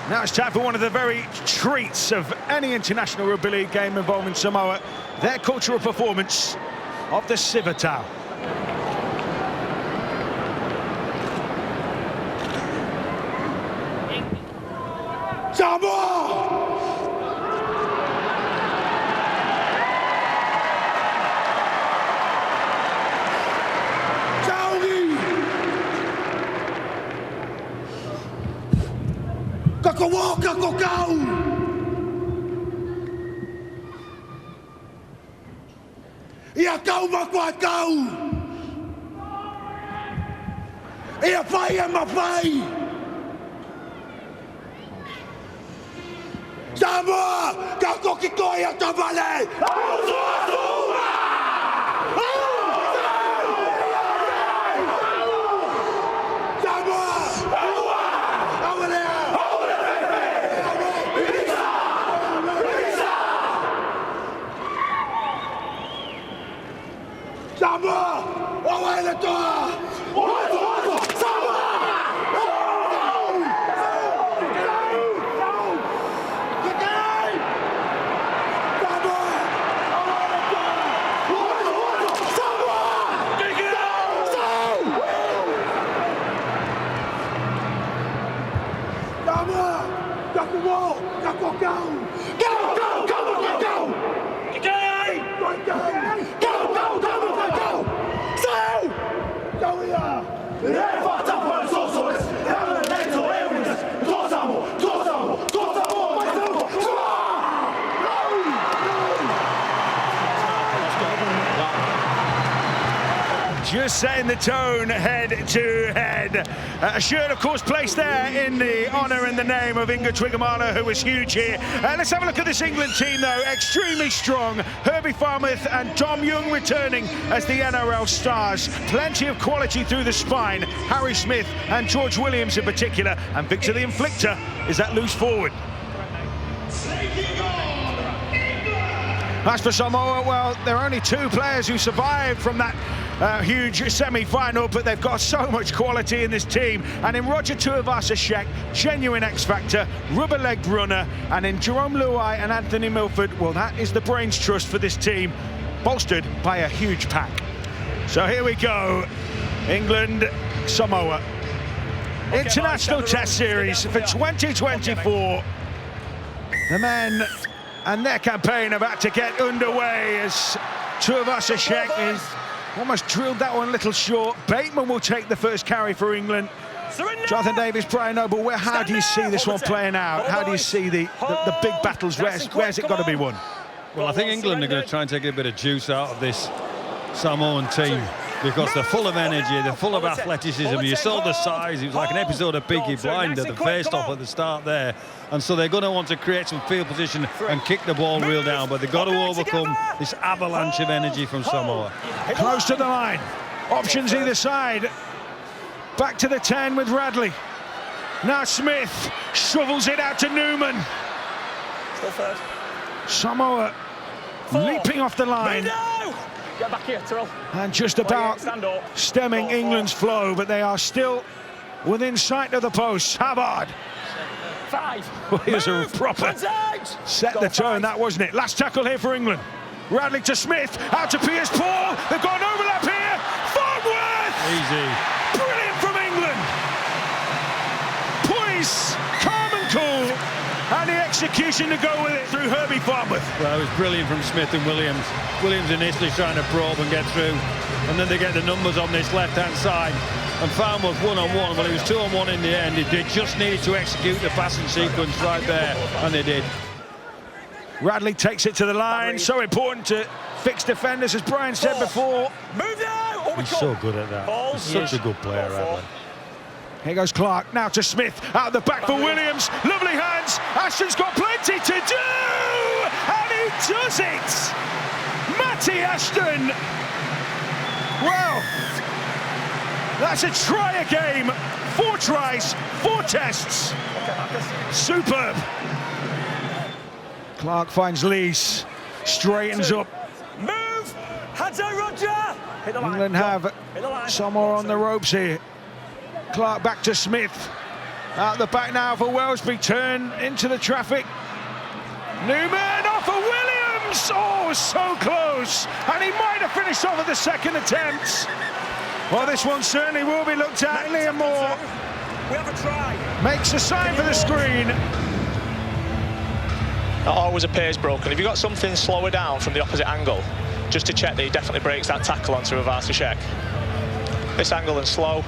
Now it's time for one of the very treats of any international rugby league game involving Samoa, their cultural performance of the Civetau. Samoa! Kako wā, kako kau! Ia kau makua kau! Ia whai e mawhai! Samoa! Kako ki koe a tawale! Toa Samoa! Samoa! Oa ele toa! Oa toa! Samoa! Just setting the tone head to head. A shirt, of course, placed there in the honour and the name of Inga Twigamala, who was huge here. Let's have a look at this England team, though. Extremely strong. Herbie Farmouth and Dom Young returning as the NRL stars. Plenty of quality through the spine. Harry Smith and George Williams in particular. And Victor the Inflictor is that loose forward. As for Samoa, well, there are only two players who survived from that huge semi-final, but they've got so much quality in this team. And in Roger Tuivasa-Sheck, genuine X-factor, rubber-legged runner, and in Jerome Luai and Anthony Milford, well, that is the brains trust for this team, bolstered by a huge pack. So here we go, England, Samoa. International Test Series for 2024. The men and their campaign about to get underway as Tuivasa-Sheck is almost drilled that one a little short. Bateman will take the first carry for England. Jonathan Davis, Brian Noble, how do you see this one playing out? How do you see the big battles? Where's it got to be won? Well, I think England are going to try and take a bit of juice out of this Samoan team, because they're full of energy, they're full of athleticism. You saw the size, it was like an episode of Peaky Blinders, the face-off at the start there. And so they're going to want to create some field position and kick the ball real down, but they've got to overcome this avalanche of energy from Samoa. Close to the line, options either side. Back to the 10 with Radley. Now Smith shovels it out to Newman. Still first. Samoa leaping off the line. Get back here, Tyrrell. And just about stemming England's flow, but they are still within sight of the post. Havard. 5. Well, here's a proper set the tone, that wasn't it? Last tackle here for England. Radley to Smith, out to Piers Paul. They've got an overlap here. Farnworth! Easy. Brilliant from England. Poise, calm and cool. And the execution to go with it through Herbie Farmouth. Well, it was brilliant from Smith and Williams. Williams initially trying to probe and get through, and then they get the numbers on this left-hand side. And Farmouth one-on-one, well, it was 2-on-1 in the end. They just needed to execute the passing sequence right there, and they did. Radley takes it to the line. So important to fix defenders, as Brian said before. Move now! He's so good at that. He's such a good player, Radley. Here goes Clark, now to Smith, out the back for Williams. Lovely hands, Ashton's got plenty to do! And he does it! Matty Ashton! Well, that's a try a game. 4 tries, 4 tests. Superb. Clark finds Lees, straightens up. Move! Hands out, Roger! England have Samoa on the ropes here. Clark back to Smith. Out the back now for Wellesby, turn into the traffic. Newman off for Williams! Oh, so close! And he might have finished off at the second attempt. Well, this one certainly will be looked at. Liam Moore We have a try. makes a sign for the screen. Not always a pace broken. If you've got something slower down from the opposite angle, just to check that he definitely breaks that tackle onto Ravasashek. This angle and slow.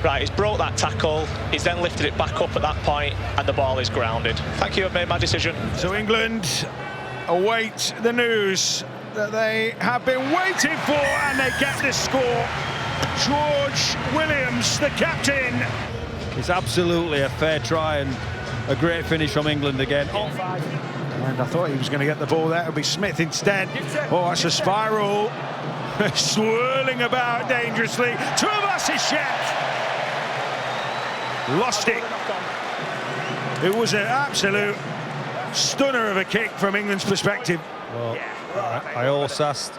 Right, he's broke that tackle, he's then lifted it back up at that point, and the ball is grounded. Thank you, I've made my decision. So England await the news that they have been waiting for, and they get this score. George Williams, the captain. It's absolutely a fair try and a great finish from England again. And I thought he was going to get the ball there. It'll be Smith instead. Oh, that's a spiral. Swirling about dangerously. Toa Samoa lost it. It was an absolute stunner of a kick from England's perspective. Well, I also asked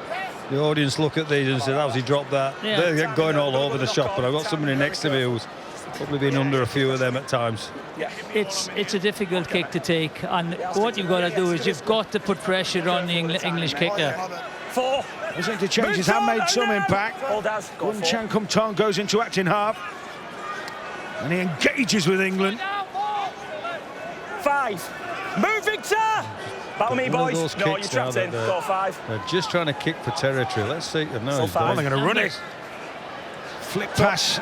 the audience look at these and said, how's he dropped that? Yeah. They're going all over the shop, but I've got somebody next to me who's probably been under a few of them at times. It's a difficult kick to take, and what you've got to do is you've got to put pressure on the English kicker. 4. His interchanges have made some impact. All does. Go Gun 4. Chan Kum Tong goes into acting half. And he engages with England. 5. Move, Victor! Battle me, One of boys. those No, kicks you're now trapped in. that Go 5. They're just trying to kick for territory. Let's see. No, Still he's five. Oh, done. they're going to run it. Flick pass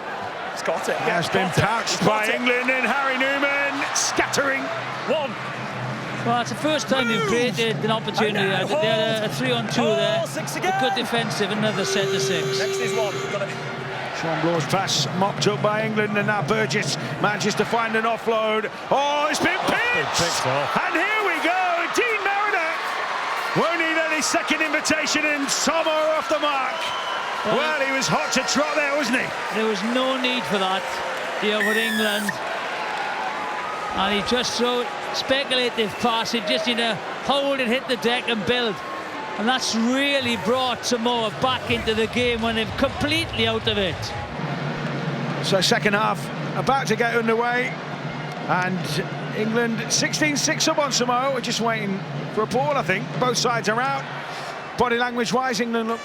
He's got it. has been pouched by England, and Harry Newman scattering. 1. Well, it's the first time they've created an opportunity. They had a 3-on-2 there. 6 A again. good defensive, another set to 6. Next is 1. Got it. Sean Blaw's pass mopped up by England, and now Burgess manages to find an offload. Oh, it's been picked! picked off. And here we go, Dean Mariner won't need any second invitation, and Samoa off the mark. Well, he was hot to trot there, wasn't he? There was no need for that here with England. And he just threw speculative pass. He just need to hold it, hit the deck and build. And that's really brought Samoa back into the game when they're completely out of it. So second half about to get underway, and England 16-6 up on Samoa. We're just waiting for a ball, I think. Both sides are out. Body language wise, England look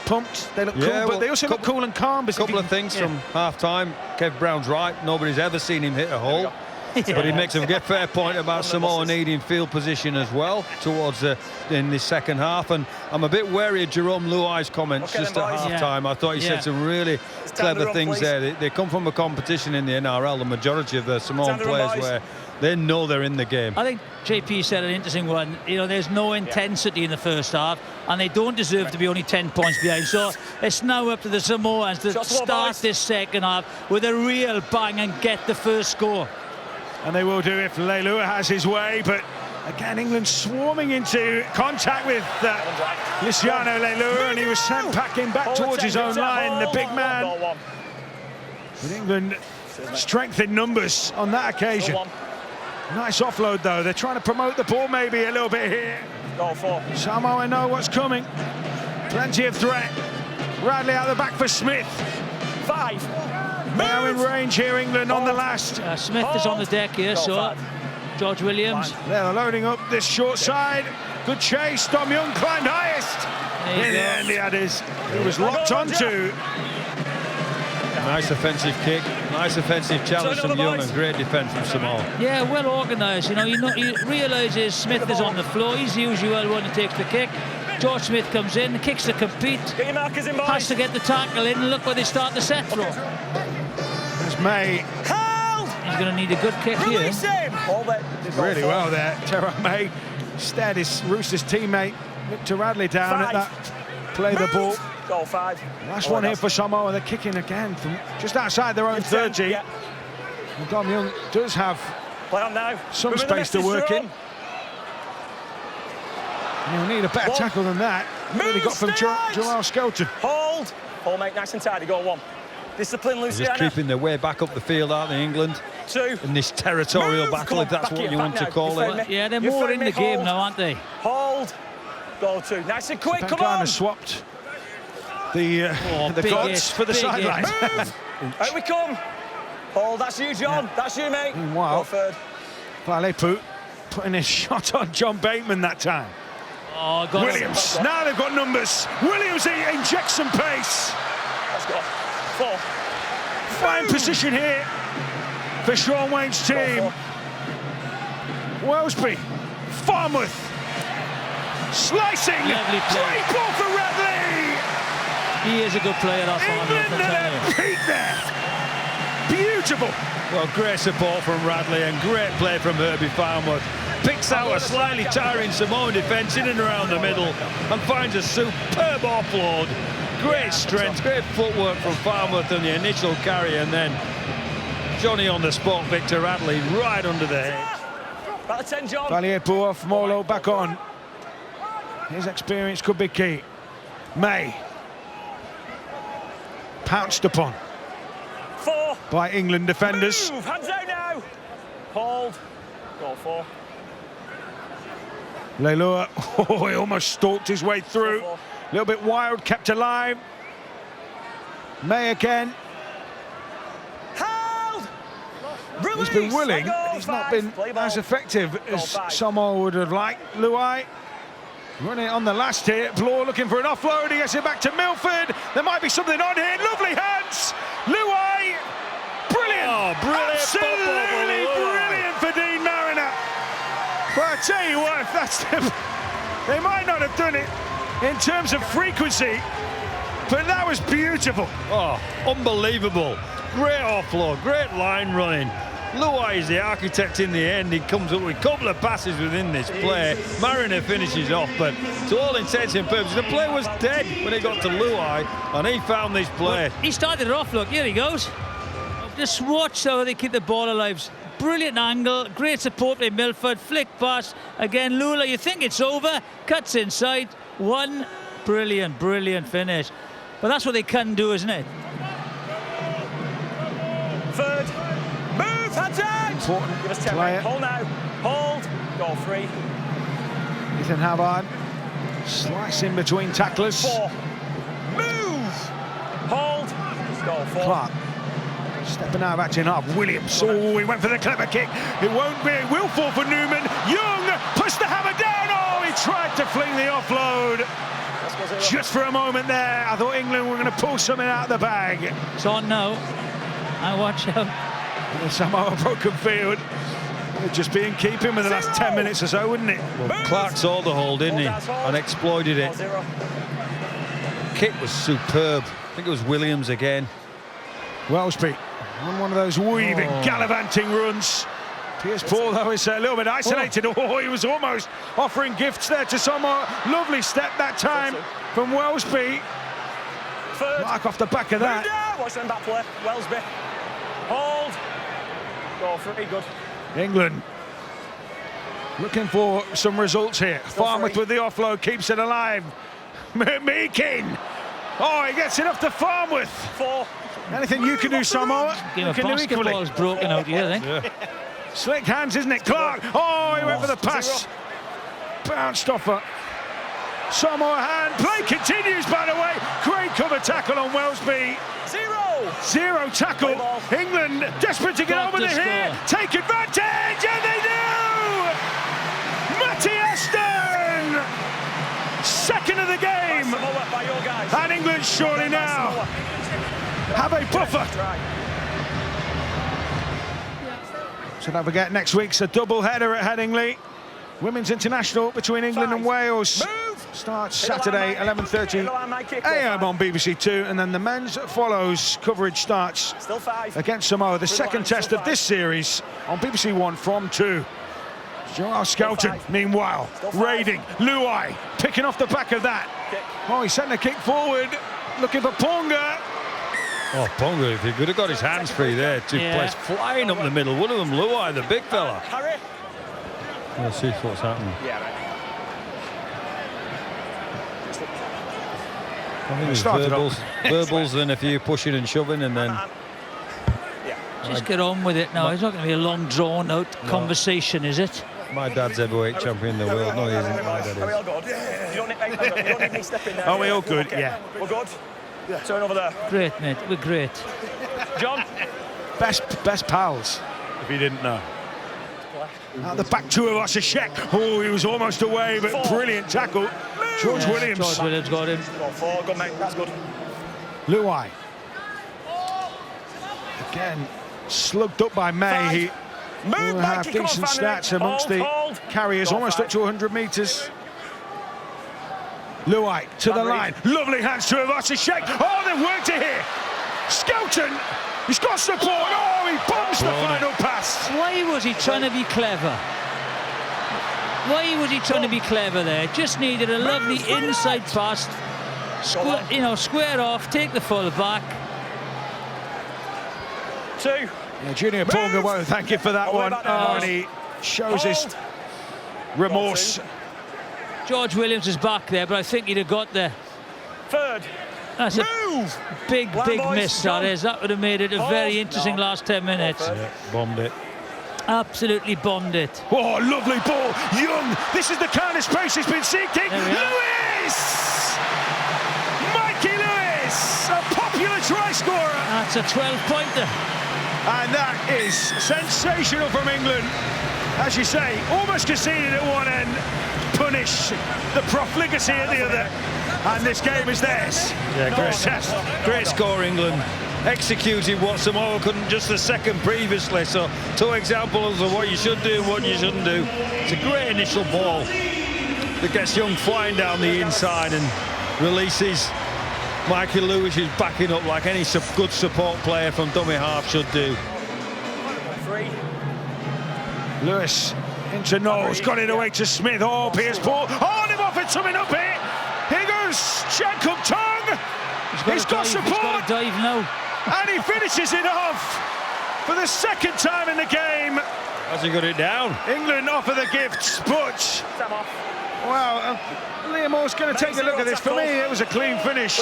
pumped, they look cool, but they also look cool and calm. A couple of things from half-time. Kev Brown's right, nobody's ever seen him hit a hole. But he makes a fair point about Samoa needing field position as well towards in the second half, and I'm a bit wary of Jerome Luai's comments just at half-time. I thought he said some really clever things there. They come from a competition in the NRL, the majority of the Samoan players, where they know they're in the game. I think JP said an interesting one. You know, there's no intensity in the first half, and they don't deserve to be only 10 points behind. So it's now up to the Samoans to start this second half with a real bang and get the first score. And they will do if Leilua has his way, but again, England swarming into contact with Luciano Leilua, and he was sent packing back towards his own line, the big man. But England strength in numbers on that occasion. Nice offload, though. They're trying to promote the ball maybe a little bit here. Samoa know what's coming. Plenty of threat. Radley out the back for Smith. 5. Now in range here, England on the last. Smith is on the deck here, so George Williams. They're loading up this short side. Good chase. Dom Young climbed highest. In the end, he was locked onto. Nice offensive kick, nice offensive challenge from Young, and great defence from Samoa. Yeah, well organised. You know, he realises Smith is on the floor. He's the usual one who takes the kick. George Smith comes in, kicks to compete, Get your markers in, boys. has to get the tackle in, and look where they start the set from. There's May. Held! He's going to need a good kick here. Release him! Really well there. Tyrone May stared his Roosters teammate Victor Radley down at that play the ball. Goal 5. Last one here for Samoa. They're kicking again from just outside their own 30. Yeah. And Dom Young does have Play on now. some space to work in. And he'll need a better tackle than that. What he got from Joel Skelton. Hold. Hold, mate, nice and tidy. Go 1. Discipline, They're Luciano. just creeping their way back up the field, aren't they, England? 2. In this territorial Move. battle, Come if that's on, what you want to back call now. it. Yeah, they're You more frame in the me, game hold. now, aren't they? Hold. Goal 2. Nice and quick, come Kind on. of swapped the big gods hit, for the big sideline. Out we come. Hold, that's you, John. That's you, mate. Meanwhile, Go third. Valepu putting his shot on John Bateman that time. Oh, got Williams, now they've got numbers. Williams injects some pace. Let's go. 4. Fine position here for Sean Wayne's team. Wellesby, Farmouth, slicing. Lovely play. Great ball for Radley. He is a good player, that England at a peak there. Beautiful. Well, great support from Radley and great play from Herbie Farmouth. Picks out a slightly tiring Samoan defence in and around the middle and finds a superb offload. Great strength, great footwork from Farmouth on the initial carry, and then Johnny on the spot, Victor Radley right under the head. About the 10, John. Valier off, Molo back on. His experience could be key. May. Pounced upon 4. by England defenders. Move, hands out now. Hold. Go 4. Leilua, oh, he almost stalked his way through. A little bit wild, kept alive. May again. Hold. He's been willing, but he's not been as effective as Samoa would have liked. Luai running on the last here. Bloor looking for an offload. He gets it back to Milford. There might be something on here. Lovely hands. Luai. Brilliant. Oh, brilliant. Absolutely brilliant for Dean Mariner. But I tell you what, if that's they might not have done it in terms of frequency, but that was beautiful. Oh, unbelievable. Great offload, great line running. Luai is the architect in the end. He comes up with a couple of passes within this play. Mariner finishes off, but to all intents and purposes, the play was dead when it got to Luai, and he found this play. Well, he started it off, look, here he goes. Just watch how they keep the ball alive. Brilliant angle, great support by Milford, flick pass. Again, Lula, you think it's over, cuts inside. One brilliant finish. But that's what they can do, isn't it? Third. Move, hands out. Important Give us 10, player. mate. Hold now. Hold. Go 3. Ethan Havard slicing between tacklers. 4. Move. Hold. Go 4. Clark stepping out of action up. Williams. Oh, he went for the clever kick. It won't be. It will fall for Newman. Young pushed the hammer down. Oh, he tried to fling the offload. Just for a moment there, I thought England were going to pull something out of the bag. It's on now. And watch out. Samoa broken field. It'd just be in keeping with the last 10 minutes or so, wouldn't it? Well, Clark saw the hole, didn't he? And exploited it. Kick was superb. I think it was Williams again. Wellesby on one of those weaving, gallivanting runs. Piers Paul, though, is a little bit isolated. Oh, he was almost offering gifts there to Samoa. Lovely step that time from Wellesby. Third. Mark off the back of that. Watch them back play. Wellesby. Hold. Go 3. Good. England looking for some results here. Farmouth with the offload keeps it alive. Meakin. Oh, he gets it off to Farmouth. 4. Anything you can do, Samoa? Game You of can do equally. basketball's broken out here, I think. Slick hands, isn't it? Clark. Oh, he went for the pass. Bounced off her. Samoa hand. Play continues, by the way. Great cover tackle on Wellesby. 0 tackle. England desperate to get Got over to the here. Take advantage, and they do! Matty Aston! Second of the game. And England surely now have a buffer. So don't forget, next week's a double header at Headingley. Women's International between England and Wales starts Saturday 11:30 a.m. on BBC Two, and then the men's follows. Coverage starts against Samoa, the second test of this series on BBC One from 2. Joel Skelton, meanwhile, raiding. Luai picking off the back of that. Oh, he sent a kick forward, looking for Ponga. Oh, Ponga, if he could have got his hands free there, two players flying up the middle. One of them, Luai, the big fella. Let's see what's happening. I think it's verbals and a few pushing and shoving, and then just get on with it now. It's not going to be a long drawn out conversation, is it? My dad's heavyweight champion in the world. No, he isn't. My dad is. Are we all good? You don't need me stepping there. Are we all good? Yeah. We're good? Turn over there. Great, mate. We're great. John, Best pals, if you didn't know. At the back, Toa Samoa. Oh, he was almost away, but brilliant tackle. George Williams. George Williams got him. Good, mate. That's good. Luai. Again, slugged up by May. He Move, will have Mikey, come on, decent family. stats amongst the Hold. carriers, Go almost on, up to 100 metres. Luai to the line. Lovely hands to Samoa. Oh, they've worked it here. Skelton. He's got support. Oh, he bombs the final pass. Why was he trying to be clever? Why was he trying to be clever there? Just needed a lovely inside pass. Square off, take the full back. 2. Yeah, Junior Ponga won't thank you for that one. Oh, and he shows his remorse. George Williams is back there, but I think he'd have got there. 3rd. That's a big miss, that is. That would have made it a very interesting last 10 minutes. Yeah, bombed it. Absolutely bombed it. Oh, lovely ball. Young. This is the kind of space he's been seeking. Lewis! Mikey Lewis, a popular try scorer. That's a 12-pointer. And that is sensational from England. As you say, almost conceded at one end, punish the profligacy at the other. And this game is theirs. Yeah, great score, England. Executed what Samoa couldn't just the second previously. So 2 examples of what you should do and what you shouldn't do. It's a great initial ball that gets Young flying down the inside and releases. Mikey Lewis is backing up like any good support player from dummy half should do. 3. Lewis into Knowles, got it away to Smith. Oh, Pierce ball. Oh, they've offered something up here. Here goes Jacob Tongue. He's got support. He's got to dive now. And he finishes it off for the second time in the game. Has he got it down? England offer the gifts, but well, Liam Moore's going to take a look at this. For me, it was a clean finish.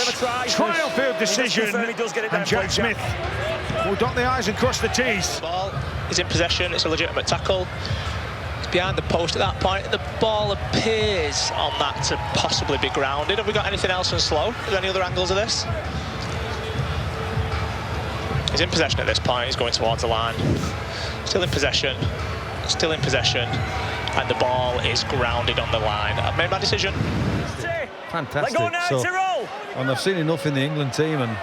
Trial field decision. And Jack Smith will dot the I's and cross the T's. Ball is in possession. It's a legitimate tackle. It's behind the post at that point. The ball appears on that to possibly be grounded. Have we got anything else on slow? Are there any other angles of this? He's in possession at this point. He's going towards the line. Still in possession. Still in possession. And the ball is grounded on the line. I've made my decision. Fantastic. Let go now, So, Tyrrell. and I've seen enough in the England team, and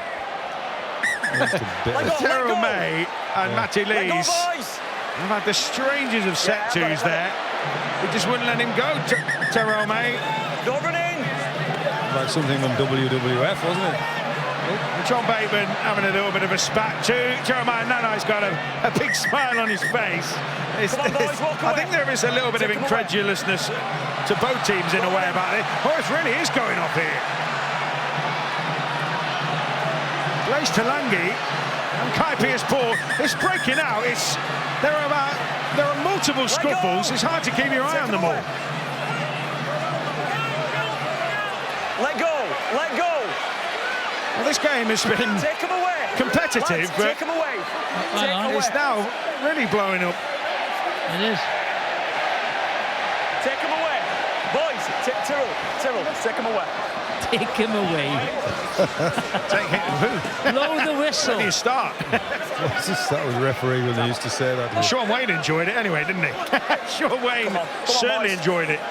Terrell May and Matty Let go, Lees boys. have had the strangest of set twos there. He just wouldn't let him go, Terrell May. Go running. like something on WWF, wasn't it? John Bateman having a little bit of a spat too. Jeremiah Nanai's got a big smile on his face. Come on, boys, walk I away. think there is a little bit of incredulousness to both teams in a way about it. Oh, it really is going off here. Blaise Talangi and Kai Pearce-Paul. It's breaking out. There are multiple scuffles. It's hard to keep your eye on them all. Let go. Let go. Well, this game has been Take him away. competitive, Lads, but take him away. Take him it's away. now really blowing up. It is. Take him away. Boys, Tyrrell, take him away. Take him away. Take it. Who? Blow the whistle. Where do you start? That was referee when they used to say that. Sean Wayne enjoyed it anyway, didn't he? Sean Wayne Come on, certainly boys. enjoyed it.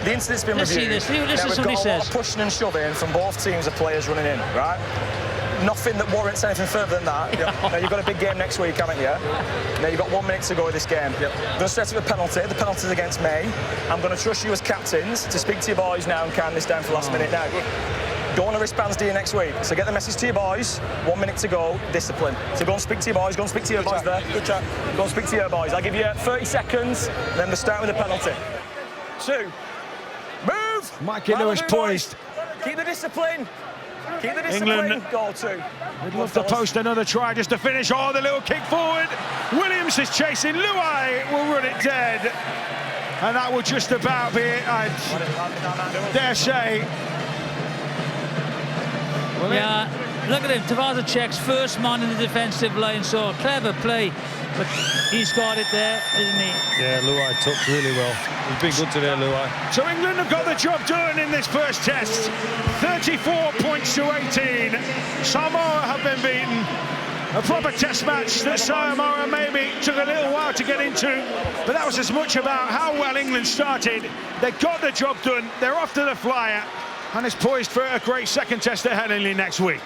The incident's been Let's see reviewed. this. This is Now, what we've he got a lot says. of pushing and shoving from both teams of players running in, right? Nothing that warrants anything further than that. Now, you've got a big game next week, haven't you? Now, you've got 1 minute to go of this game. I'm going to set up a penalty. The penalty's against me. I'm going to trust you as captains to speak to your boys now and calm this down for last minute. Now, don't want to wristbands, do you, next week? So get the message to your boys. 1 minute to go, discipline. So go and speak to your boys. Go and speak to your boys there. Good chat. Go and speak to your boys. I'll give you 30 seconds, then we'll start with the penalty. 2. Move! Mikey Right, Lewis boys. poised. Keep the discipline. Keep the discipline. England. Goal 2. We'd love to post another try just to finish. Oh, the little kick forward. Williams is chasing. Luai will run it dead. And that will just about be it, I dare say. Yeah, look at him. Tavazicek's first man in the defensive line, so clever play. But he's got it there, isn't he? Yeah, Luai took really well. He's been good today, Luai. So England have got the job done in this first test. 34 points to 18. Samoa have been beaten. A proper test match that Samoa maybe took a little while to get into, but that was as much about how well England started. They got the job done, they're off to the flyer, and it's poised for a great second test at Headingley next week.